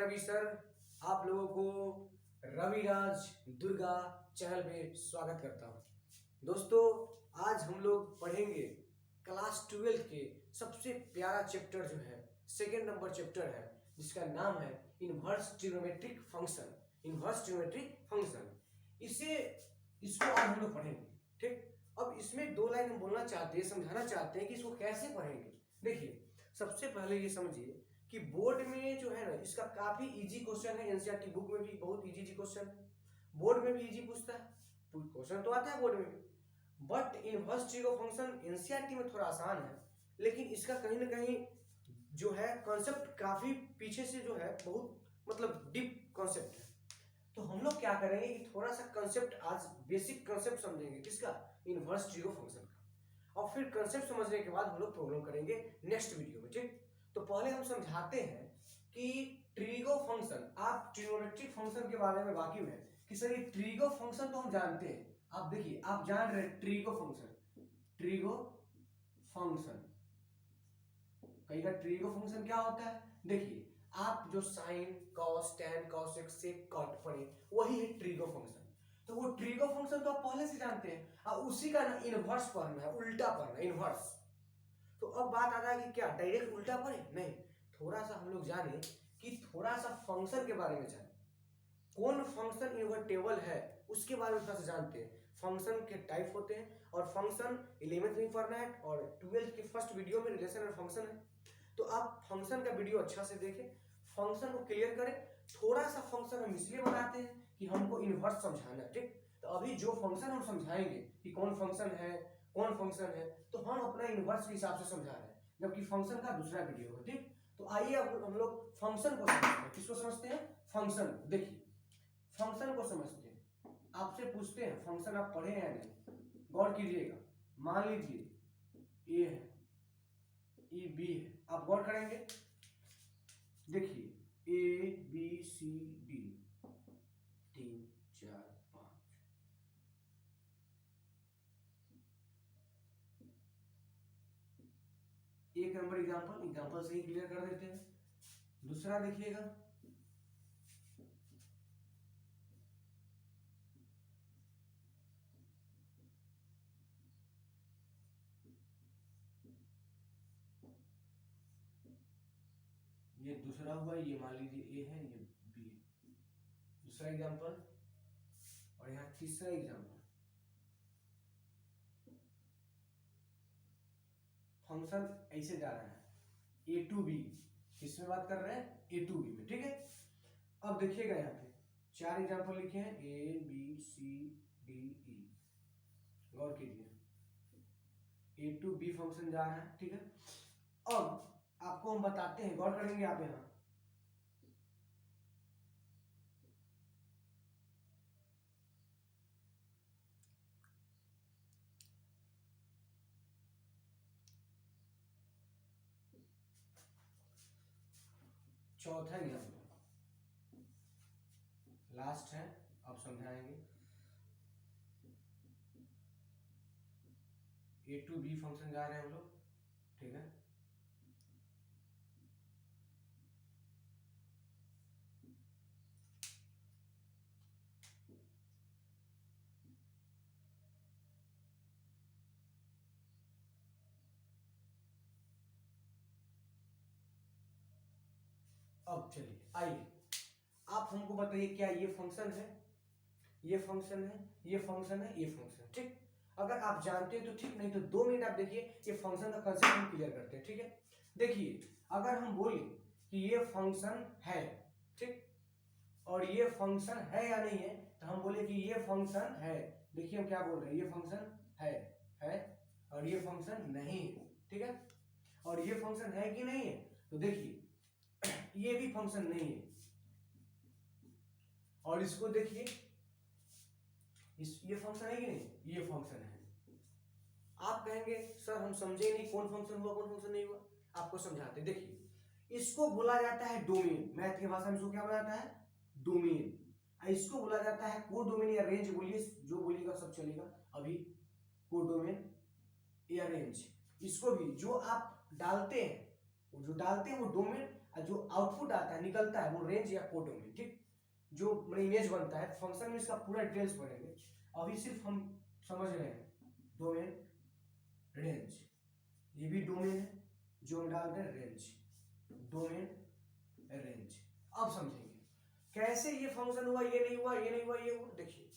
Ravi sir, आप लोगों को रविराज दुर्गा चैनल पे स्वागत करता हूँ। दोस्तों, आज हम लोग पढ़ेंगे क्लास 12 के सबसे प्यारा चैप्टर जो है, सेकेंड नंबर चैप्टर है, जिसका नाम है inverse trigonometric function. Inverse trigonometric function इसको आज हम लोग पढ़ेंगे। ठीक, अब इसमें दो लाइन हम बोलना चाहते हैं, समझाना चाहते हैं कि इसको कैसे पढ़ेंगे। देखिए, सबसे पहले ये समझिए कि बोर्ड में जो है ना, इसका काफी इजी क्वेश्चन है। एनसीईआरटी बुक में भी बहुत इजी क्वेश्चन है, बोर्ड में भी इजी पूछता है, क्वेश्चन तो आता है बोर्ड में भी। But inverse trigo function NCERT में थोड़ा आसान है, लेकिन इसका कहीं ना कहीं जो है कॉन्सेप्ट काफी पीछे से जो है बहुत मतलब डीप कॉन्सेप्ट है। तो हम लोग क्या करेंगे कि थोड़ा सा कंसेप्ट आज बेसिक कंसेप्ट समझेंगे, किसका, इनवर्स ट्रिगो फंक्शन का, और फिर कंसेप्ट समझने के बाद हम लोग प्रॉब्लम करेंगे नेक्स्ट वीडियो में। ठीक, तो पहले हम समझाते हैं कि ट्रिगो फंक्शन, आप ट्रिग्नोमेट्रिक फंक्शन के बारे में वाकिफ है कि सर ये ट्रिगो फंक्शन तो हम जानते हैं। आप देखिए, आप जान रहे हैं ट्रिगो फंक्शन कहीं का ट्रिगो फंक्शन क्या होता है। देखिए, आप जो sine cos tan cos x से कॉट पढ़े, वही है ट्रिगो फंक्शन। तो वो ट्रिगो फंक्शन तो आप पहले से जानते हैं, और उसी का ना इनवर्स पढ़ना है, उल्टा पढ़ना है, इनवर्स। तो अब बात आता है कि क्या डायरेक्ट उल्टा पढ़े, नहीं, थोड़ा सा हम लोग जाने कि थोड़ा सा फंक्शन के बारे में जाने, कौन फंक्शन इनवर्टेबल है उसके बारे में थोड़ा सा जानते हैं। फंक्शन के टाइप होते हैं, और फंक्शन 11th में पढ़ना है, और 12th के फर्स्ट वीडियो में रिलेशन और फंक्शन है। तो आप फंक्शन का वीडियो अच्छा से देखें, फंक्शन को क्लियर करें। थोड़ा सा फंक्शन हम इसलिए बनाते हैं कि हमको इनवर्स समझाना है। ठीक, तो अभी जो फंक्शन हम समझाएंगे कि कौन फंक्शन है, तो हम अपना इनवर्स के हिसाब से समझा रहे हैं, जबकि फंक्शन का दूसरा वीडियो है। ठीक, तो आइए अब हम लोग फंक्शन को समझते हैं। किसको समझते हैं? फंक्शन। देखिए, फंक्शन को समझते हैं। आपसे पूछते हैं फंक्शन आप पढ़े हैं या नहीं, गौर कीजिएगा। मान लीजिए ए है, ये बी है, आप गौर करेंगे। देखिए, ए बी सी डी 3 4 5, एक नंबर एग्जांपल से ही क्लियर कर देते हैं। दूसरा देखिएगा, ये दूसरा हुआ, ये मान लीजिए ए है, ये बी है, दूसरा एग्जांपल। और यहाँ तीसरा एग्जांपल, फंक्शन ऐसे जा रहा है ए टू बी, किसमें बात कर रहे हैं, ए टू बी में। ठीक है, अब देखिएगा यहाँ पे 4 एग्जांपल लिखे हैं, A B C D E, गौर कीजिए, ए टू बी फंक्शन जा रहा है। ठीक है, अब आपको हम बताते हैं, गौर करेंगे आप यहाँ, चौथा एग्जांपल लास्ट है, आप समझाएंगे। ए टू बी फंक्शन जा रहे हैं हम लोग। ठीक है, अब चलिए आइए, आप हमको बताइए, क्या ये फंक्शन है, ये फंक्शन है, ये फंक्शन है, ये फंक्शन। ठीक, अगर आप जानते हैं तो ठीक, नहीं तो 2 मिनट आप देखिए, ये फंक्शन का कंसेप्ट हम क्लियर करते हैं। ठीक है, देखिए, अगर हम बोले कि ये फंक्शन है, ठीक, और ये फंक्शन है या नहीं है, तो हम बोले कि ये फंक्शन है। देखिए हम क्या बोल रहे हैं, ये फंक्शन है और ये फंक्शन नहीं है। ठीक है, और ये फंक्शन है कि नहीं है, तो देखिए ये भी फंक्शन नहीं है, और इसको देखिए, ये फंक्शन है कि नहीं, ये फंक्शन है। आप कहेंगे सर हम समझे नहीं, कौन फंक्शन हुआ कौन फंक्शन नहीं हुआ, आपको समझाते। देखिए, इसको बोला जाता है डोमेन, मैथ की भाषा में इसको क्या बोला जाता है, डोमेन। इसको बोला जाता है कोडोमेन या रेंज, बोलिए जो बोलिएगा सब चलेगा। अभी कोडोमेन या रेंज, इसको भी जो आप डालते हैं, वो जो डालते हैं वो डोमेन, जो आउटपुट आता है निकलता है वो रेंज या कोडोमेन, ठीक, जो इमेज बनता है। फंक्शन में इसका पूरा डिटेल्स पढ़ेंगे, अभी सिर्फ हम समझ रहे हैं डोमेन रेंज, ये भी डोमेन है जो हम डालते हैं रेंज, डोमेन रेंज। अब समझेंगे कैसे ये फंक्शन हुआ, ये नहीं हुआ, ये नहीं हुआ, ये हुआ। देखिए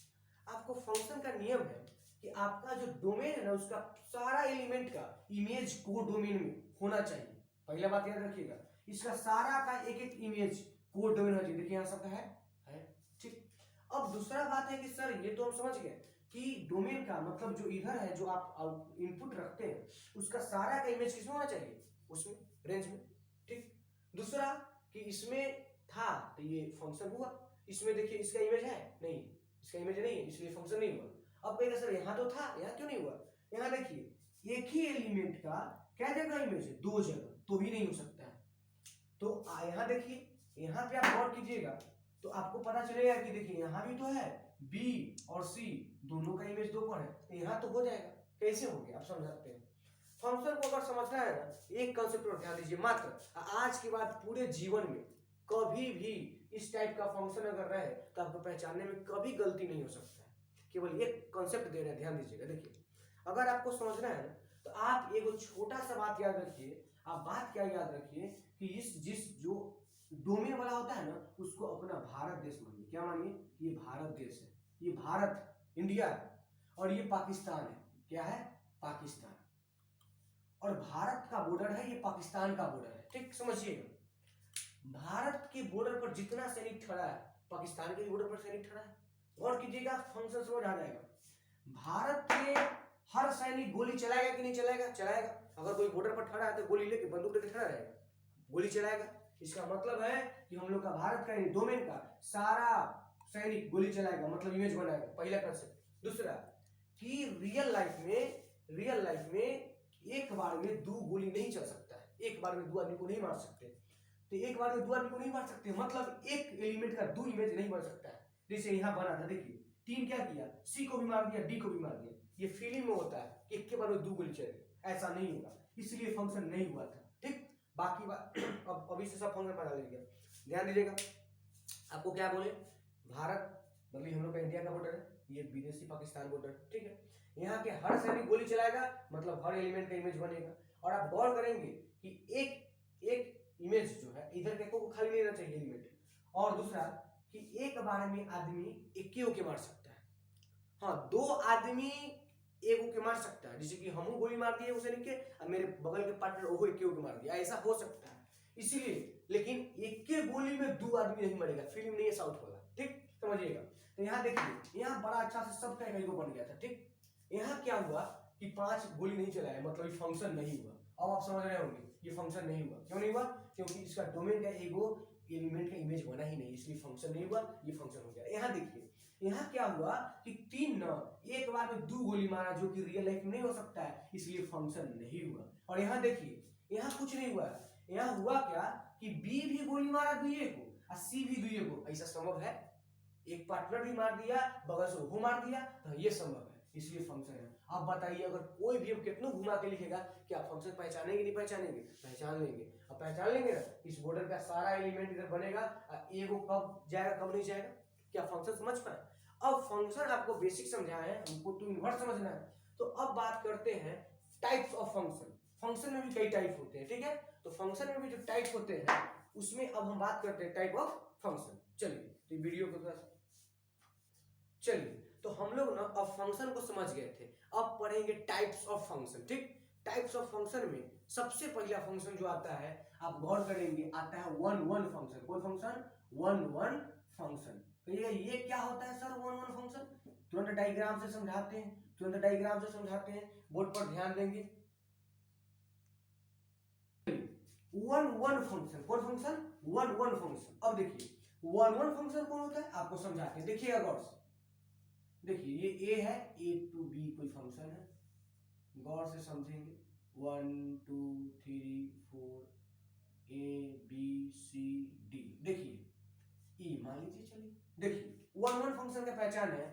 आपको फंक्शन का नियम है कि आपका जो डोमेन है ना उसका सारा एलिमेंट का इमेज को डोमेन में होना चाहिए। पहला बात याद रखिएगा, इसका सारा का एक एक इमेज को डोमेन होना चाहिए। देखिए यहाँ सबका है, ठीक। अब दूसरा बात है कि सर ये तो हम समझ गए कि डोमेन का मतलब जो इधर है, जो आप इनपुट रखते हैं उसका सारा का इमेज किसमें होना चाहिए, उसमें रेंज में, ठीक। दूसरा कि इसमें था तो ये फंक्शन हुआ, इसमें देखिए इसका इमेज है नहीं, इसका इमेज नहीं है इसलिए फंक्शन नहीं हुआ। अब कहेगा सर यहाँ तो था, यहाँ क्यों नहीं हुआ? यहाँ देखिए एक ही एलिमेंट का क्या जगह इमेज है, दो जगह, तो भी नहीं हो सकता है। तो यहाँ देखिए, यहाँ पे आप गौर कीजिएगा तो आपको पता चलेगा कि देखिए यहाँ भी तो है बी और सी दोनों का इमेज दो पर है, तो यहाँ तो हो जाएगा। कैसे हो गया आप समझ सकते हैं। फंक्शन को अगर समझना है ना, एक कंसेप्ट पर ध्यान दीजिए मात्र, आज के बाद पूरे जीवन में कभी भी इस टाइप का फंक्शन अगर रहे तो आपको पहचानने में कभी गलती नहीं हो सकता है। केवल एक कॉन्सेप्ट दे रहे हैं, ध्यान दीजिएगा। देखिए अगर आपको समझना है ना तो आप एक छोटा सा बात याद रखिए। आप बात क्या याद रखिए कि इस जिस जो डोमेन वाला होता है ना उसको अपना भारत देश मानिए। क्या मानिए? ये भारत देश है, ये भारत इंडिया है, और ये पाकिस्तान है। क्या है? पाकिस्तान। और भारत का बॉर्डर है, ये पाकिस्तान का बॉर्डर है, ठीक समझिएगा। भारत के बॉर्डर पर जितना सैनिक खड़ा है पाकिस्तान के बॉर्डर पर सैनिक खड़ा है। और कीजिएगा फंक्शन समझ आ जाएगा। भारत के हर सैनिक गोली चलाएगा कि नहीं चलाएगा? चलाएगा। अगर कोई बॉर्डर पर खड़ा है तो गोली लेके बंदूक लेके खड़ा रहेगा, गोली चलाएगा। इसका मतलब है कि हम लोग का भारत का डोमेन का सारा सैनिक गोली चलाएगा, मतलब इमेज बनाएगा, पहला कंसेप्ट। दूसरा कि रियल लाइफ में एक बार में दो गोली नहीं चल सकता है, एक बार में दो आदमी को नहीं मार सकते। तो एक बार में दो आदमी को नहीं मार सकते मतलब एक एलिमेंट का दो इमेज नहीं बन सकता है। जैसे यहाँ बना था, देखिए टीम क्या किया, सी को भी मार दिया, डी को भी मार दिया। ये फीलिंग में होता है कि एक के बार में दो गोली चलेगी, ऐसा नहीं होगा, इसलिए फंक्शन नहीं हुआ था, ठीक। बाकी बात अब अभी से सब फंक्शन बना लीजिएगा, ध्यान दीजिएगा। आपको क्या बोले, भारत मतलब हम लोग का इंडिया का बॉर्डर है, ये विदेशी पाकिस्तान बॉर्डर, ठीक है। यहाँ के हर सैनिक गोली चलाएगा मतलब हर एलिमेंट का इमेज बनेगा। और आप गौर करेंगे कि एक इमेज जो है इधर के को खाली नहीं रहना चाहिए एलिमेंट। और दूसरा कि एक बार में आदमी एक के मार सकता है। हाँ, दो आदमी एक के मार सकता है, जैसे कि हम गोली मार दिए उसे के और मेरे बगल के पार्टनर वो एक के मार दिया, ऐसा हो सकता है। इसीलिए लेकिन एक के गोली में दो आदमी नहीं मरेगा, फिल्म नहीं है साउथ वाला, ठीक समझिएगा। तो यहाँ देखिए, यहाँ बड़ा अच्छा से सबका एक बन गया था, ठीक। यहाँ क्या हुआ कि 5 गोली नहीं चलाया मतलब ये फंक्शन नहीं हुआ। अब आप समझ रहे होंगे ये फंक्शन नहीं हुआ, क्यों नहीं हुआ? क्योंकि इसका डोमेन का एगो एलिमेंट का इमेज बना ही नहीं, इसलिए फंक्शन नहीं हुआ, ये फंक्शन हो गया। यहाँ देखिए, यहाँ क्या हुआ कि 3 न एक बार में 2 गोली मारा, जो कि रियल लाइफ में नहीं हो सकता है, इसलिए फंक्शन नहीं हुआ। और यहाँ देखिए, यहाँ कुछ नहीं हुआ, यहाँ हुआ क्या कि बी भी गोली मारा दुए को और सी भी दुए को, ऐसा संभव है? एक पार्टनर भी मार दिया, बगल से वो मार दिया, तो ये संभव है, इसलिए फंक्शन है। अब बताइए अगर कोई भी कितना घुमा के लिखेगा क्या फंक्शन पहचानेंगे नहीं पहचानेंगे? पहचान लेंगे। अब पहचान लेंगे ना, इस बॉर्डर का सारा एलिमेंट इधर बनेगा, एगो कब जाएगा कब नहीं जाएगा, क्या फंक्शन समझ पाए? अब फंक्शन आपको बेसिक समझाया है, हमको टू इनवर्स समझना है। तो अब बात करते हैं टाइप्स ऑफ फंक्शन। फंक्शन में भी कई टाइप होते हैं, ठीक है। तो फंक्शन में भी जो टाइप होते हैं उसमें अब हम बात करते हैं टाइप ऑफ फंक्शन। चलिए तो वीडियो को थोड़ा चलिए, तो हम लोग ना अब फंक्शन को समझ गए थे, अब पढ़ेंगे टाइप्स ऑफ फंक्शन, ठीक। टाइप्स ऑफ फंक्शन में सबसे पहला फंक्शन जो आता है, आप गौर करेंगे, आता है वन वन फंक्शन। कौन फंक्शन? One one function. ये क्या होता है सर वन वन फंक्शन? तुरंत डायग्राम से समझाते हैं, बोर्ड पर ध्यान देंगे। वन वन फंक्शन, कौन फंक्शन? One one function. अब देखिए वन वन फंक्शन कौन होता है आपको समझाते हैं, देखिएगा गौर से। देखिए ये ए है, ए टू बी कोई फंक्शन है, गौर से समझेंगे। 1 2 3 4 ए बी सी डी। देखिए ई मान लीजिए, चलिए देखिए वन वन फंक्शन का पहचान है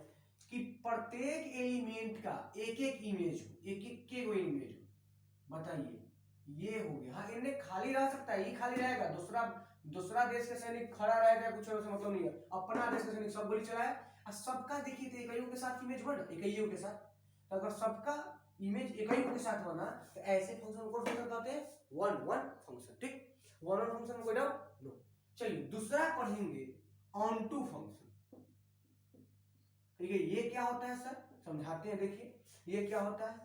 कि प्रत्येक एलिमेंट का एक एक इमेज हो, एक एक के कोई इमेज हो। बताइए ये हो गया। हाँ, इनमें खाली रह सकता है, ये खाली रहेगा, दूसरा देश के सैनिक खड़ा रहेगा, कुछ उसका मतलब नहीं है, अपना देश के सैनिक सब गोली चलाए और सबका देखिए तो इकाइयों के साथ इमेज बना, इकाइयों के साथ, तो अगर सबका इमेज इकाइयों के साथ बना तो ऐसे फंक्शन को फंक्शन कहते हैं वन वन फंक्शन। ठीक, वन वन फंक्शन कोई डाउट नो। चलिए दूसरा पढ़ेंगे ऑन टू फंक्शन। ठीक है, ये क्या होता है सर, समझाते हैं। देखिए ये क्या होता है,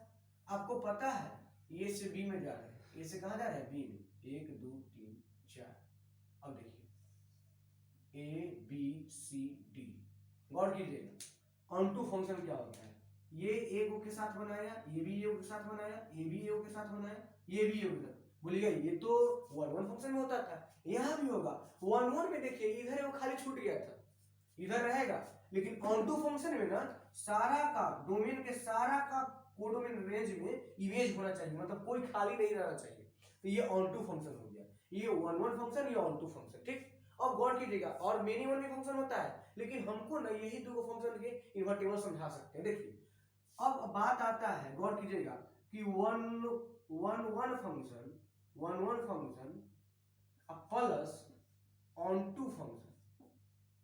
आपको पता है ए से बी में जा रहे हैं, ए से कहां जा रहे हैं, बी में, 1 2 3 4। अब देखिए ए बी सी डी, गौर कीजिएगा ऑन टू फंक्शन क्या होता है। ये ए को के साथ बनाया, ये भी ए के साथ बनाया, ये भी ए के साथ बनाया, ये भी ए के साथ, बोलिएगा ये तो वन वन फंक्शन में होता था, यहां भी होगा वन वन में। देखिए इधर वो खाली छूट गया था, इधर रहेगा, लेकिन ऑन टू फंक्शन में ना सारा का डोमेन के सारा का कोडोमेन रेंज में इमेज होना चाहिए, मतलब कोई खाली नहीं रहना चाहिए, तो ये ऑन टू फंक्शन हो गया, ये वन वन फंक्शन, ये ऑन टू फंक्शन। ठीक, अब गौर कीजिएगा और मेनी वन भी फंक्शन होता है, लेकिन हमको ना यही दो फंक्शन के इन्वर्टेबल समझा सकते हैं। देखिए अब बात आता है, गौर कीजिएगा कि one one function plus onto function,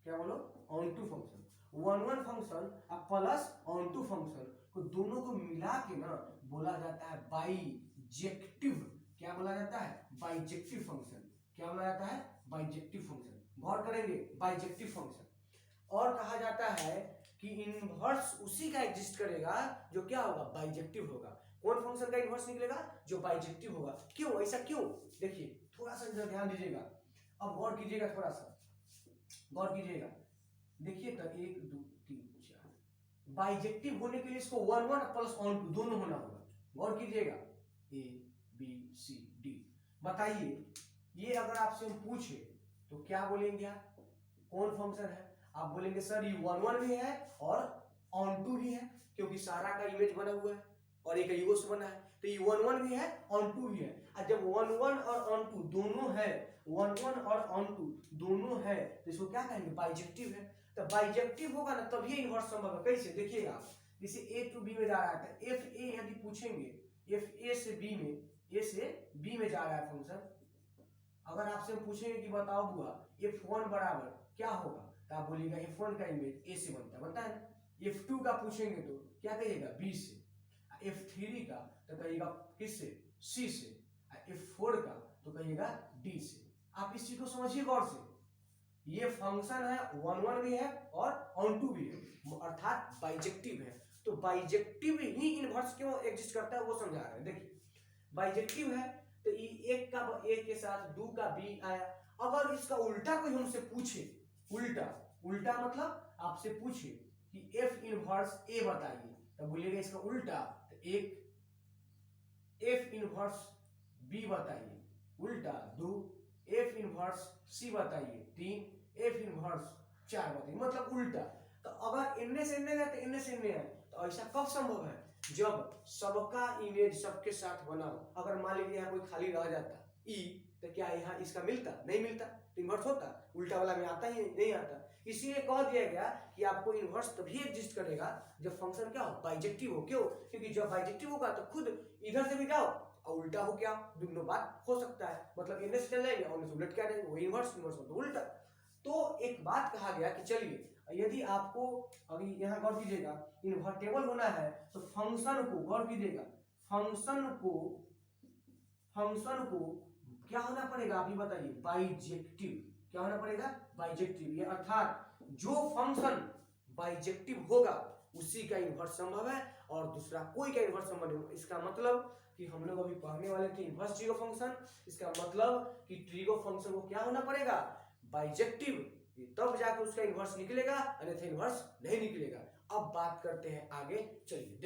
क्या बोलो, onto function, one one function plus onto function को दोनों को मिला के ना बोला जाता है बाइजेक्टिव। क्या बोला जाता है, बाइजेक्टिव फंक्शन। क्या बोला जाता है, बाइजेक्टिव फंक्शन। गौर करेंगे बाइजेक्टिव फंक्शन। और कहा जाता है कि इनवर्स उसी का एग्जिस्ट करेगा जो क्या होगा, बाइजेक्टिव होगा। कौन फंक्शन का इनवर्स निकलेगा, जो बाइजेक्टिव होगा। क्यों, ऐसा क्यों, देखिए थोड़ा सा ध्यान दीजिएगा, अब गौर कीजिएगा, थोड़ा सा गौर कीजिएगा। देखिए तो 1 2 3 4, बाइजेक्टिव होने के लिए इसको one one plus onto दोनों होना होगा। गौर कीजिएगा ए बी सी डी। बताइए ये अगर आपसे हम पूछे तो क्या बोलेंगे आप, कौन फंक्शन है, आप बोलेंगे सर ये वन वन भी है और ऑन टू भी है, क्योंकि सारा का इमेज बना हुआ है और एक ईगो से बना है, तो ये वन वन भी है ऑन टू भी है। और जब वन वन और ऑन टू दोनों है, वन वन और ऑन टू दोनों है, तो इसको क्या कहेंगे, बाइजेक्टिव है। तो बाइजेक्टिव होगा ना तभी इन्वर्स संभव है। कैसे, देखिएगा आप, जैसे ए टू बी में जा रहा है, एफ ए यदि पूछेंगे, एफ ए से बी में, ए से बी में जा रहा है फंक्शन, अगर आपसे पूछेंगे कि बताओ बुआ f1 बराबर क्या होगा, तो आप बोलिएगा f1 का इमेज a से बनता है ना। f2 का पूछेंगे तो क्या कहिएगा, b से। f3 का तो कहिएगा किससे, c से। f4 का तो कहिएगा d से। आप इस चीज को समझिए गौर से, ये फंक्शन है वन वन भी है और ऑन टू भी है, अर्थात बाइजेक्टिव है। तो बाइजेक्टिव ही इनवर्स क्यों एग्जिस्ट करता है वो समझा रहे हैं। देखिए बाइजेक्टिव है तो एक का ए के साथ दो का बी आया। अगर इसका उल्टा कोई हमसे पूछे, उल्टा मतलब आपसे पूछे कि एफ इनवर्स ए बताइए, तो बोलिएगा इसका उल्टा, तो एक एफ इनवर्स बी बताइए, उल्टा 2 एफ इनवर्स सी बताइए, 3 एफ इनवर्स 4 बताइए, मतलब उल्टा। तो अगर इनने से इनने गए तो इनने से इनने आए, तो ऐसा कब संभव है, जब सबका इमेज सबके साथ बना हो। अगर मान लीजिए यहाँ कोई खाली रह जाता ई, तो क्या यहाँ इसका मिलता, नहीं मिलता, तो इन्वर्स होता, उल्टा वाला में आता ही नहीं आता। इसीलिए कह दिया गया कि आपको इन्वर्स तभी एग्जिस्ट करेगा जब फंक्शन क्या हो, बाइजेक्टिव हो। क्यों, क्योंकि जब बाइजेक्टिव होगा तो खुद इधर से भी जाओ और उल्टा हो, क्या दोनों बात हो सकता है, मतलब इनमें से चल जाएंगे और से उलट क्या जाएंगे, वो इन्वर्स तो उल्टा। तो एक बात कहा गया कि चलिए यदि आपको अभी यहाँ गौर कीजिएगा इन्वर्टेबल होना है तो फंक्शन को, गौर कीजिएगा फंक्शन को क्या होना पड़ेगा, आप ही बताइए, बाइजेक्टिव। क्या होना पड़ेगा, बाइजेक्टिव। ये अर्थात जो फंक्शन बाइजेक्टिव होगा उसी का इन्वर्स संभव है और दूसरा कोई का इन्वर्स संभव नहीं। इसका मतलब कि हम लोग अभी पढ़ने वाले थे इन्वर्स ट्रीगो फंक्शन, इसका मतलब कि ट्रीगो फंक्शन को क्या होना पड़ेगा, बाइजेक्टिव, तब जाकर उसका इन्वर्स निकलेगा, अन्यथा इन्वर्स नहीं निकलेगा। अब बात करते हैं आगे, चलिए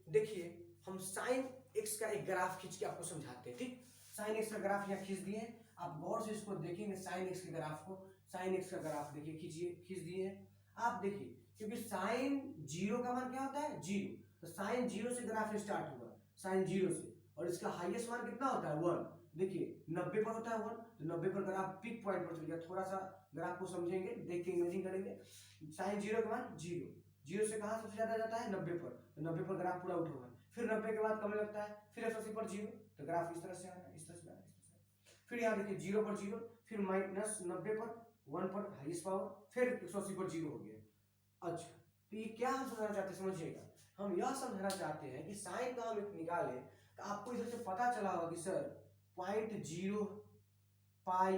देखिए हम साइन एक्स का एक ग्राफ खींच के आपको समझाते हैं। ठीक, साइन एक्स का ग्राफ यहाँ खींच दिए, आप गौर से इसको देखेंगे साइन एक्स के ग्राफ को। साइन एक्स का ग्राफ देखिए, खींच दिए आप देखिए, क्योंकि साइन जीरो का मान क्या होता है, जीरो, तो साइन जीरो से ग्राफ स्टार्ट होगा, साइन जीरो से, और इसका हाईएस्ट मान कितना होता है, 1। देखिए 90 पर होता है 1, तो 90 पर ग्राफ पिक पॉइंट पर चल गया। थोड़ा सा ग्राफ को समझेंगे, देख के इमेजिंग करेंगे। साइन जीरो का मान जीरो से कहां सबसे ज्यादा जाता है, 90 पर, तो 90 पर ग्राफ पूरा उठा हुआ है। फिर 90 के बाद कम लगता है, फिर 180 पर 0, तो ग्राफ इस तरह से आ रहा है, इस तरह से आ रहा है, इस तरह से। फिर यहाँ देखिए 0 पर 0, फिर माइनस 90 पर 1 पर हाईएस्ट पावर, फिर 180 पर 0 हो गया। अच्छा, तो ये क्या हम समझना चाहते हैं, समझिएगा, हम यह समझना चाहते हैं कि साइन का हम एक निकाले तो आपको इधर से पता चला होगा कि सर 0.0 पाई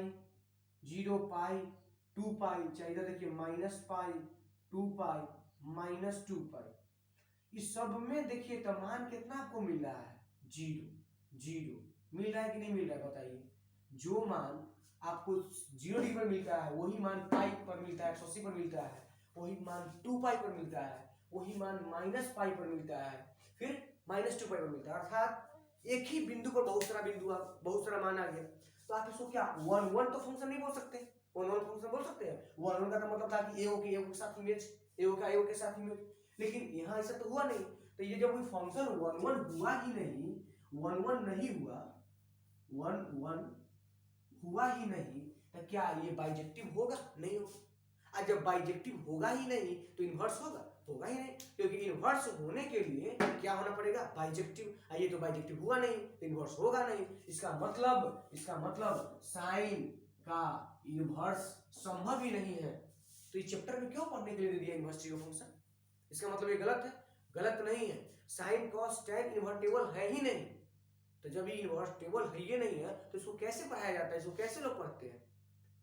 0 पाई 2 पाई, चाहे इधर देखिए माइनस पाई 2 पाई माइनस 2 पाई, इस सब में देखिए तो मान कितना आपको मिल रहा है, 0 मिल रहा है कि नहीं मिल रहा है, बताइए। जो मान आपको 0 डिग्री पर मिलता है वही मान पाई पर मिलता है, 180 पर मिलता है, वही मान 2 पाई पर मिलता है, वही मान माइनस पाई पर मिलता है, फिर माइनस 2 पाई पर मिलता है। अर्थात एक ही बिंदु पर बहुत सारा मान आ गया। तो आप इसको क्या 1 तो फंक्शन नहीं बोल सकते, 1 फंक्शन बोल सकते हैं। 1 का तो मतलब था कि ए के साथ इमेज, ए के साथ इमेज, लेकिन यहाँ ऐसा तो हुआ नहीं। तो ये जब कोई फंक्शन 1 हुआ ही नहीं, 1 नहीं हुआ, 1 हुआ ही नहीं, तो क्या ये बाइजेक्टिव होगा? नहीं होगा। और जब बाइजेक्टिव होगा ही नहीं तो इन्वर्स होगा ही नहीं, क्योंकि इन्वर्स होने के लिए क्या होना पड़ेगा, बाइजेक्टिव। ये तो बाइजेक्टिव हुआ नहीं तो इन्वर्स होगा नहीं। इसका मतलब साइन का इन्वर्स संभव ही नहीं है। तो इस चैप्टर में क्यों पढ़ने के लिए दे दिया इन्वर्स ट्री फंक्शन? इसका मतलब ये गलत है? गलत नहीं है। साइन कॉस टैन इन्वर्टेबल है ही नहीं। तो जब ये इन्वर्टेबल है ही नहीं है तो इसको कैसे पढ़ाया जाता है? इसको कैसे लोग पढ़ते हैं?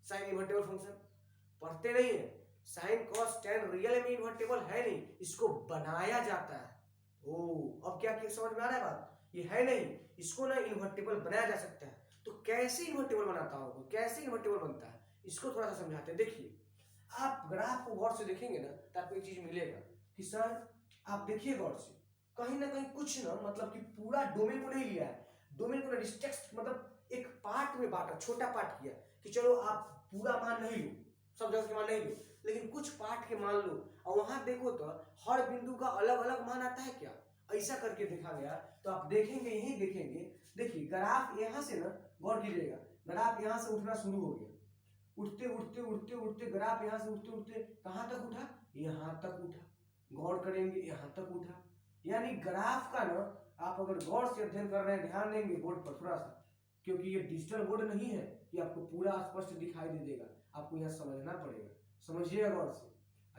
साइन इन्वर्टेबल फंक्शन पढ़ते नहीं है। साइन कॉस टैन रियल में इन्वर्टेबल है नहीं, इसको बनाया जाता है। अब क्या समझ में आ रहा है बात? ये है नहीं, इसको ना इन्वर्टेबल बनाया जा सकता है। तो कैसे इन्वर्टेबल बनाता होगा, कैसे इन्वर्टेबल बनता है, इसको थोड़ा सा समझाते हैं। देखिए, आप ग्राफ को गौर से देखेंगे ना तो आपको एक चीज मिलेगा कि सर आप देखिए गौर से, कहीं ना कहीं कुछ ना, मतलब कि पूरा डोमेन को नहीं लिया है, डोमेन को रिस्ट्रिक्ट, मतलब एक पार्ट में बांटा, छोटा पार्ट किया कि चलो आप पूरा मान नहीं लो, सब जगह के मान नहीं लो, लेकिन कुछ पार्ट के मान लो। और वहां देखो तो हर बिंदु का अलग अलग मान आता है क्या, ऐसा करके देखा गया। तो आप देखेंगे, यही देखेंगे, देखिए ग्राफ यहां से ना, गौर कीजिएगा, ग्राफ यहां से उठना शुरू हो गया, उठते उठते उठते उठते ग्राफ यहां से उठते उठते कहां तक उठा, यहां तक उठा। गौर करेंगे, यहां तक उठा। यानी ग्राफ का ना, आप अगर गौर से अध्ययन कर रहे हैं, ध्यान देंगे बोर्ड पर थोड़ा सा, क्योंकि ये डिजिटल बोर्ड नहीं है कि आपको पूरा स्पष्ट दिखाई दे देगा, आपको यहाँ समझना पड़ेगा। समझिएगा गौर से,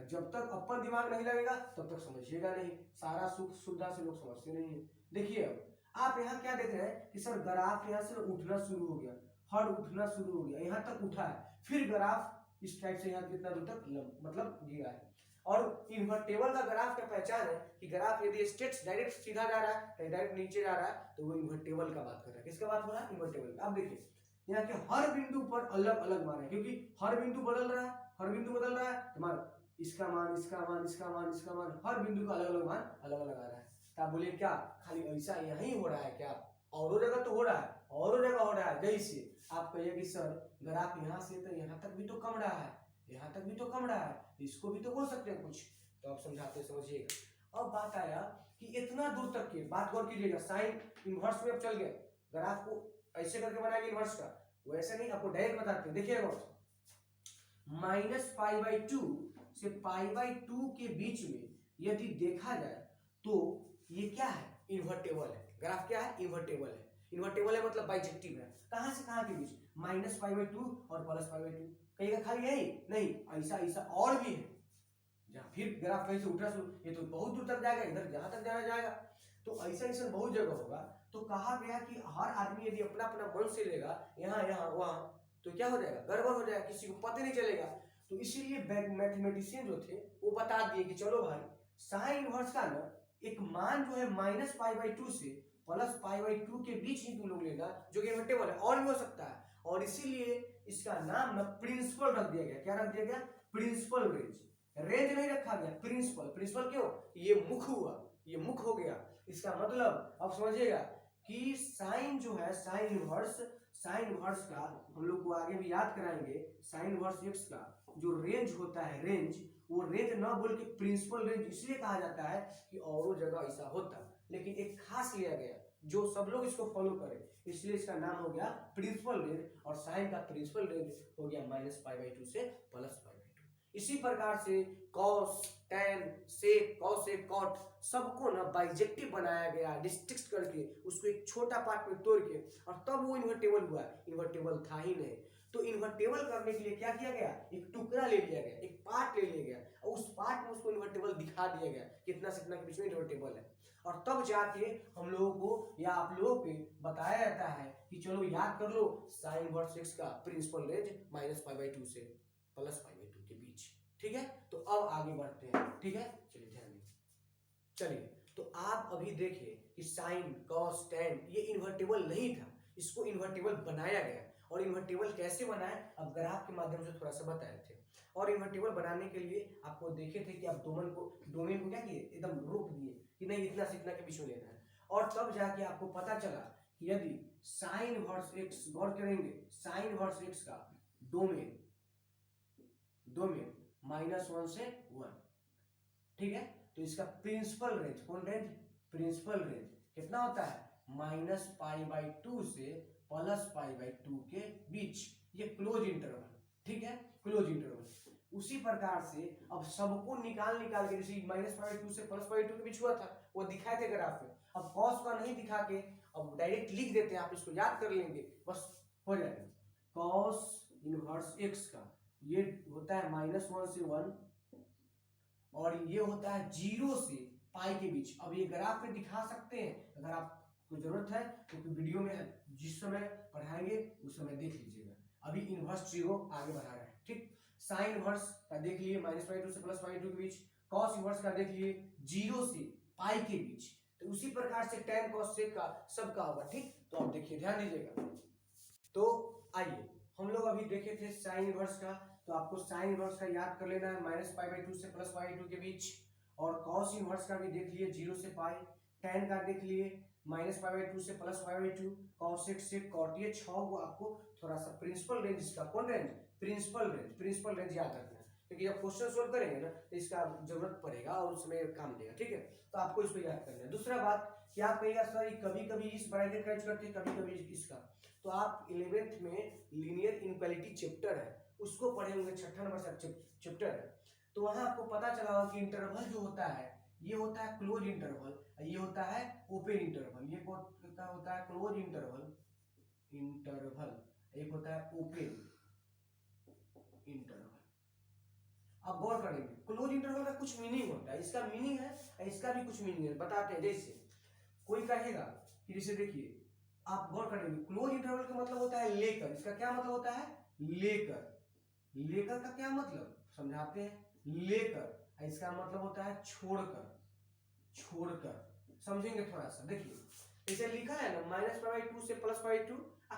जब तक अपन दिमाग नहीं लगेगा तब तक समझिएगा नहीं। सारा सुख सुविधा से लोग समझते नहीं है। देखिए अब आप यहाँ क्या देख रहे हैं कि सर ग्राफ यहाँ से उठना शुरू हो गया, हर उठना शुरू हो गया, यहाँ तक उठा है, फिर ग्राफ इस टाइप से यहाँ कितना दूर तक मतलब गिरा है। और इन्वर्टेबल का ग्राफ क्या पहचान है कि ग्राफ यदि स्ट्रेट डायरेक्ट सीधा जा रहा है, डायरेक्ट नीचे जा रहा है, तो वो इन्वर्टेबल का बात कर रहा है। किसका बात हो रहा है? इन्वर्टेबल। अब देखिए यहाँ के हर बिंदु पर अलग अलग मान है, क्योंकि हर बिंदु बदल रहा है, हर बिंदु बदल रहा है, तो मान इसका मान, इसका मान, इसका मान, इसका मान, हर बिंदु का अलग अलग मान अलग अलग आ रहा है। तो आप बोलिए क्या खाली ऐसा यही हो रहा है क्या? और जगह तो हो रहा है, और जगह हो रहा है। जैसे आप कहिए कि सर ग्राफ यहाँ से तो यहाँ तक भी तो कम रहा है, यहाँ तक भी तो कम रहा है, तो इसको भी तो बोल सकते हैं कुछ। तो आप समझाते समझिएगा। अब बात आया कि इतना दूर तक की बात गौर कीजिएगा, साइन इनवर्स में अब चल गया, ग्राफ को ऐसे करके बनाएंगे इनवर्स का, वैसे नहीं, आपको डायरेक्ट बताते हैं। देखिएगा -π/2 से π/2 के बीच में यदि देखा जाए तो ये क्या है? इन्वर्टेबल है। ग्राफ क्या है? इन्वर्टेबल है। इन्वर्टेबल है मतलब बाइजेक्टिव है। कहां से कहां के बीच? -π/2 और +π/2। कहीं खाली यही नहीं, ऐसा ऐसा और भी है जहां फिर ग्राफ कहीं से उठना शुरू, ये तो बहुत दूर तक जाएगा, इधर जहां तक जाना जाएगा। तो ऐसा ऐसा बहुत जगह होगा। तो कहा गया कि हर आदमी यदि अपना अपना मन से लेगा यहाँ यहाँ वहां, तो क्या हो जाएगा? गड़बड़ हो जाएगा, किसी को पता नहीं चलेगा। तो इसीलिए मैथमेटिशियन जो थे वो बता दिए कि चलो भाई साइन इनवर्स का ना एक मान जो है -π/2 से +π/2 के बीच ही तुम लोग लेना, जो कि इन्वर्टेबल है, और भी हो सकता है। और इसीलिए इसका नाम ना प्रिंसिपल रख दिया गया। क्या रख दिया गया? Principal range. रेंज नहीं रखा गया, प्रिंसिपल। प्रिंसिपल क्यों? ये मुख हुआ, ये मुख हो गया। इसका मतलब अब समझिएगा कि साइन जो है, साइन इनवर्स का हम लोग को आगे भी याद कराएंगे। साइन इनवर्स एक्स का जो रेंज होता है, रेंज, वो रेंज ना बोल के प्रिंसिपल रेंज इसलिए कहा जाता है कि और जगह ऐसा होता है, लेकिन एक खास लिया गया जो सब लोग इसको फॉलो करें, इसलिए इसका नाम हो गया प्रिंसिपल रेंज। और साइन का प्रिंसिपल रेंज हो गया -π/2 से +π/2। इसी प्रकार से कॉस, टैन, सेक, कॉसेक, कॉट सबको ना बाइजेक्टिव बनाया गया, डिस्ट्रिक्ट करके उसको एक छोटा पार्ट में तोड़ के, और तब वो इन्वर्टेबल हुआ। इन्वर्टेबल था ही नहीं, तो इन्वर्टेबल करने के लिए क्या किया गया, एक टुकड़ा ले लिया गया, एक पार्ट ले लिया गया, और उस पार्ट में उसको इन्वर्टेबल दिखा दिया गया, कितना से कितना के बीच में इन्वर्टेबल है। और तब जाके हम लोगों को या आप लोगों को बताया जाता है कि चलो याद कर लो साइन इनवर्स एक्स का प्रिंसिपल रेंज -π/2 से +π/2 के बीच। ठीक है, तो अब आगे बढ़ते हैं। ठीक है, चलिए ध्यान दें। चलिए, तो आप अभी देखिए कि साइन, कॉस, टैन ये इन्वर्टेबल नहीं था, इसको इन्वर्टेबल बनाया गया। और इन्वर्टेबल कैसे बनाए, अब ग्राफ के माध्यम से थोड़ा सा बताए थे। और इन्वर्टेबल बनाने के लिए आपको देखे थे कि आप डोमेन को क्या किए, एकदम रोक दिए कि नहीं इतना से इतना के बीच में लेना है। और तब जाके आपको पता चला कि यदि साइन इनवर्स एक्स, गौर करेंगे साइन इनवर्स एक्स का डोमेन -1 से 1, ठीक है, तो इसका प्रिंसिपल रेंज, कौन रेंज, प्रिंसिपल रेंज कितना होता है, -π/2 से +π/2 के बीच, ये क्लोज इंटरवल। ठीक है, क्लोज इंटरवल। उसी प्रकार से अब सबको निकाल के, जैसे -π/2 से +π/2 के बीच हुआ था, वो दिखाए थे ग्राफ में। अब कॉस का नहीं दिखा के अब डायरेक्ट लिख देते हैं, आप इसको याद कर लेंगे बस हो जाएगा। कॉस इनवर्स एक्स का ये होता है -1 से 1, और ये होता है 0 से पाई के बीच। अब ये ग्राफ में दिखा सकते हैं, अगर आपको जरूरत है तो वीडियो में जिस समय पढ़ाएंगे उस समय देख लीजिएगा। अभी इनवर्स ट्रीगो आगे बढ़ा रहे हैं। ठीक, साइन इनवर्स का देख लिए -π/2 से +π/2 के बीच, कॉस इनवर्स का देख लिए 0 से पाई के बीच, तो उसी प्रकार से टैन, कॉस, सेक का सबका होगा। ठीक, तो आप देखिए, ध्यान दीजिएगा। तो आइए हम लोग अभी देखे थे साइन इनवर्स का, तो आपको साइन इनवर्स का याद कर लेना है -π/2 से +π/2 के बीच। और कॉस इनवर्स का भी देख लिए 0 से पाई, टैन का देख लिए -π/2 से +π/2, कॉसेक, सेक, कॉट, ये 6 को आपको थोड़ा सा प्रिंसिपल रेंज, इसका कौन रेंज, प्रिंसिपल रेंज याद रखना है, क्योंकि जब क्वेश्चन सोल्व करेंगे ना तो इसका जरूरत पड़ेगा और उसमें काम देगा। ठीक है, तो आपको इसको याद करना है। दूसरा बात कि आप कहिएगा सर कभी कभी इस ब्रैकेट का यूज करते हैं, कभी कभी इसका, तो आप 11th में लीनियर इनक्वालिटी चैप्टर है उसको पढ़े होंगे, 6 नंबर चैप्टर है, तो वहां आपको पता चला होगा कि इंटरवल जो होता है ये होता है क्लोज इंटरवल, ये होता है ओपन इंटरवल। ये क्या होता है, क्लोज इंटरवल, एक होता है ओपन इंटरवल। अब गौर करेंगे क्लोज इंटरवल का कुछ मीनिंग होता है, इसका मीनिंग है, इसका भी कुछ मीनिंग है, बताते हैं। जैसे कोई कहेगा कि जैसे देखिए, आप गौर करेंगे क्लोज इंटरवल का मतलब होता है लेकर, इसका क्या मतलब होता है, लेकर का क्या मतलब समझाते हैं, लेकर, इसका मतलब होता है छोड़कर, समझेंगे थोड़ा सा। देखिए इसे लिखा है ना -π/2 से +π/2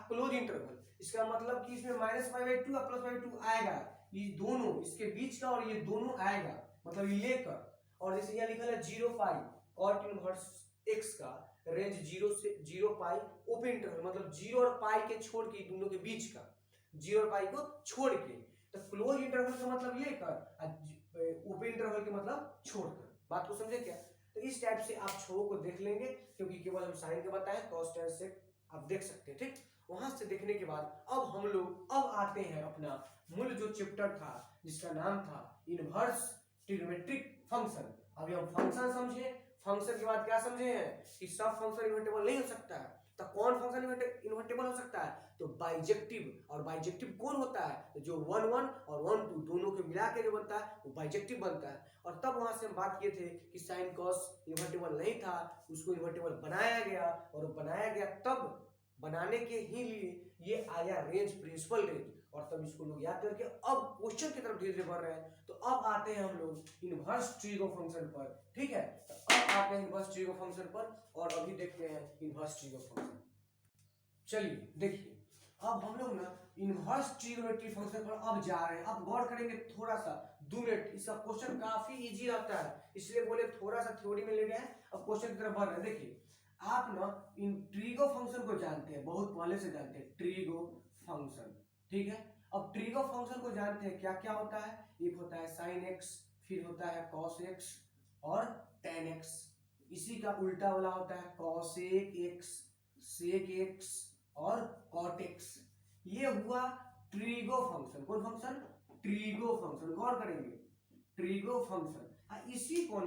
क्लोज इंटरवल, इसका मतलब कि इसमें -π/2 और +π/2 आएगा, ये दोनों इसके बीच का, और ये दोनों आएगा, मतलब ये लेकर। और जैसे यहाँ लिखा है 0 पाई कॉट इनवर्स एक्स का रेंज 0 से 0 पाई ओपन इंटरवल, मतलब 0 और पाई के छोड़ के दोनों के बीच का, 0 और पाई को छोड़ के। तो क्लोज इंटरवल का मतलब लेकर, ओपन इंटरवल के मतलब छोड़कर। बात को समझे क्या? तो इस टाइप से आप छोरों को देख लेंगे, क्योंकि केवल हम साइन के बताएं, कॉस, टैन, सेक आप देख सकते हैं। ठीक, वहां से देखने के बाद अब हम लोग आते हैं अपना मूल जो चैप्टर था जिसका नाम था इनवर्स ट्रिग्नोमेट्रिक फंक्शन। अभी हम फंक्शन समझे, फंक्शन के बाद क्या समझे हैं कि सब फंक्शन इन्वर्टेबल नहीं हो सकता है, तो कौन फंक्शन इन्वर्टेबल हो सकता है, तो बाइजेक्टिव। और बाइजेक्टिव कौन होता है, तो जो 1 1 और 1 2 दोनों के मिला के जो बनता है वो बाइजेक्टिव बनता है। और तब वहां से हम बात किए थे कि साइन कॉस इन्वर्टेबल नहीं था, उसको इन्वर्टेबल बनाया गया, और बनाया गया तब बनाने के ही लिए ये आया रेंज, प्रिंसिपल रेंज। और तब इसको लोग याद करके अब क्वेश्चन की तरफ धीरे धीरे बढ़ रहे हैं। तो अब आते हैं हम लोग इनवर्स ट्रीगो फंक्शन पर। ठीक है, तो अब आते हैं इनवर्स ट्रीगो फंक्शन पर, और अभी देखते हैं इनवर्स ट्रीगो फंक्शन। चलिए देखिए, अब हम लोग ना इनवर्स ट्रिग्नोमेट्री फंक्शन पर अब जा रहे हैं। अब गौर करेंगे थोड़ा सा 2 मिनट, इसका क्वेश्चन काफी इजी रहता है, इसलिए बोले थोड़ा सा थ्योरी में ले गए हैं, अब क्वेश्चन की तरफ बढ़ रहे हैं। देखिए आप ना इन ट्रीगो फंक्शन को जानते हैं, बहुत पहले से जानते हैं ट्रीगो फंक्शन। ठीक है, अब ट्रीगो फंक्शन को जानते हैं क्या क्या होता है, एक होता है साइन एक्स, फिर होता है कॉस एक्स और टैन एक्स, इसी का उल्टा वाला होता है कॉसेक एक्स, सेक एक्स और कॉट एक्स। ये हुआ ट्रीगो फंक्शन। कौन फंक्शन? ट्रीगो फंक्शन, गौर करेंगे ट्रीगो फंक्शन। इसी को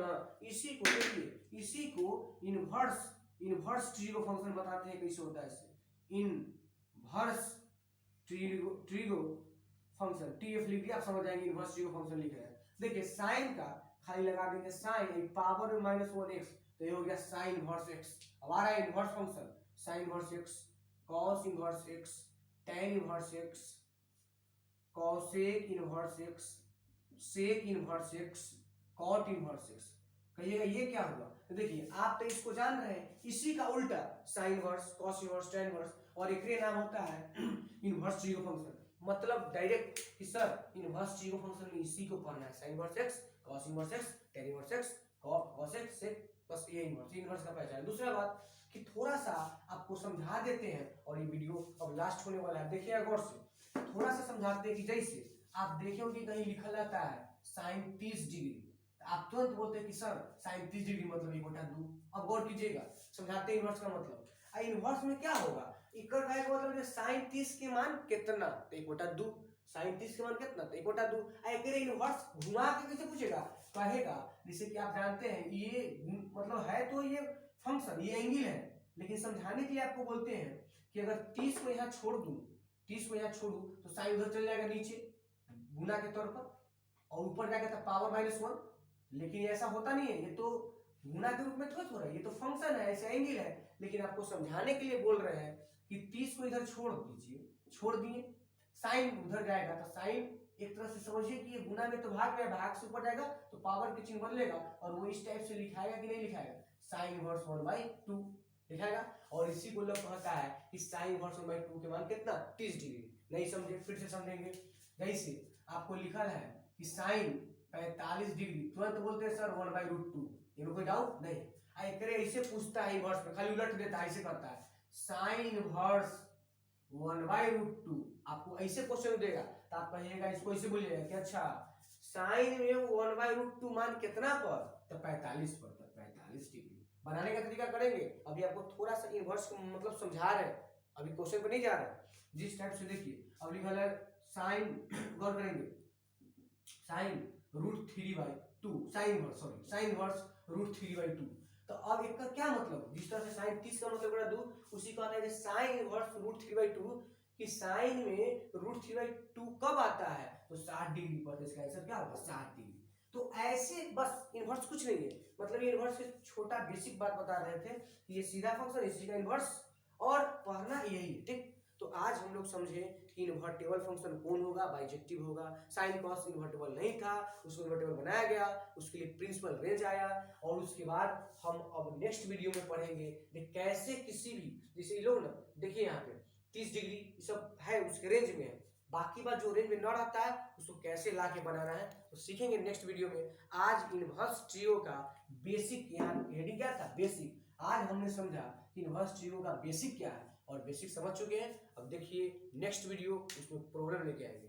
देखिए, इसी को इनवर्स ट्रीगो फंक्शन बताते हैं। कैसे होता है इसे, इनवर्स ट्रीगो फंक्शन, टीएफ लिख दिया, आप समझ जाएंगे इनवर्स ट्रीगो फंक्शन लिख रहे हैं। देखिए साइन का खाली लगा देंगे साइन पावर में -1x, तो ये हो गया साइन इनवर्स x। अब आ रहा है inverse function, sine inverse x, cos inverse x, tan inverse x, cosec inverse x, sec inverse x, cot inverse x। कहिएगा ये क्या हुआ, तो देखिए आप तो इसको जान रहे हैं, इसी का उल्टा sine inverse, cos inverse, tan inverse, और एक नाम होता है इनवर्स ट्रीगो फंक्शन। मतलब डायरेक्ट कि सर इनवर्स ट्रीगो फंक्शन में इसी को पढ़ना है, sine inverse x, cos inverse x, tan inverse x, cosec, sec, बस ये इनवर्स का पहचान। दूसरा बात कि थोड़ा सा आपको समझा देते हैं, और ये वीडियो अब लास्ट होने वाला है, देखिएगा गौर से, थोड़ा सा समझाते हैं कि जैसे आप देखोगे कहीं लिखा रहता है साइन 30 डिग्री, आप तुरंत बोलते हैं कि सर साइन 30 डिग्री मतलब 1/2। अब गौर कीजिएगा, समझाते हैं इनवर्स का मतलब। इनवर्स में क्या होगा, इक्वल का मतलब साइन 30 के मान कितना, तो 1/2, साइन 30 के मान कितना, तो 1/2। अगर इनवर्स घुमा के कैसे पूछेगा, कहेगा जैसे कि आप जानते हैं ये मतलब है तो ये फंक्शन, ये एंगल है, लेकिन समझाने के लिए आपको बोलते हैं कि अगर 30 को यहाँ छोड़ दूं, 30 को यहाँ छोड़ू तो साइन उधर चल जाएगा नीचे गुना के तौर पर, और ऊपर जाएगा तो पावर -1। लेकिन ऐसा होता नहीं है, ये तो गुना के रूप में थोड़ा हो रहा है, ये तो फंक्शन है, ऐसे एंगल है। लेकिन आपको समझाने के लिए बोल रहे हैं कि 30 को इधर छोड़ दीजिए, छोड़ दिए, साइन उधर जाएगा तो साइन एक तरह से समझिए कि ये गुना में तो भाग में, भाग से ऊपर जाएगा तो पावर के चिन्ह बदलेगा, और वो इस टाइप से लिखाएगा कि नहीं लिखाएगा, साइन इनवर्स 1/2 लिखाएगा। और इसी को लोग कहता है कि साइन इनवर्स 1/2 के मान कितना, 30 डिग्री। नहीं समझे, फिर से समझेंगे। जैसे आपको लिखा है कि साइन 45 डिग्री, तुरंत बोलते हैं सर 1/√2, इनमें कोई डाउट नहीं। ऐसे पूछता है इनवर्स में, खाली उलट देता है, ऐसे करता है साइन इनवर्स 1/√2। आपको ऐसे क्वेश्चन देगा तो आप कहिएगा, इसको ऐसे बोलिएगा कि अच्छा साइन में 1/√2 मान कितना पर, तो 45 पर, तो 45 डिग्री। बनाने का तरीका करेंगे, अभी आपको थोड़ा सा इनवर्स का मतलब समझा रहे हैं, अभी क्वेश्चन पर नहीं जा रहे हैं। जिस टाइप से देखिए, अब लिखा है साइन, गौर करेंगे, साइन √3/2, साइन इनवर्स √3/2। तो अब इसका क्या मतलब, जिस तरह से साइन 30 का मतलब बड़ा 2, उसी का है साइन इनवर्स √3/2 कि साइन में √3/2 कब आता है, तो 60 डिग्री पर, तो इसका आंसर क्या होगा, 60 डिग्री। तो ऐसे बस इनवर्स कुछ नहीं है, मतलब ये इनवर्स से छोटा बेसिक बात बता रहे थे कि ये सीधा फंक्शन, इसी का इनवर्स, और पढ़ना यही है, ठीक। तो आज हम लोग समझे कि इन्वर्टेबल फंक्शन कौन होगा, बाइजेक्टिव होगा। साइन कॉस इन्वर्टेबल नहीं था, उसको इन्वर्टेबल बनाया गया, उसके लिए प्रिंसिपल रेंज आया, और उसके बाद हम अब नेक्स्ट वीडियो में पढ़ेंगे कैसे किसी भी, जैसे लोग ना देखिए यहाँ पे 30 डिग्री सब है उसके रेंज में है, बाकी बात जो रेंज में न रहता है उसको कैसे ला के बनाना है तो सीखेंगे नेक्स्ट वीडियो में। आज इनवर्स ट्रियो का बेसिक, यहाँ हेडिंग क्या था, बेसिक। आज हमने समझा कि इनवर्स ट्रियो का बेसिक क्या है, और बेसिक समझ चुके हैं। अब देखिए नेक्स्ट वीडियो, उसमें प्रॉब्लम लेके आएंगे।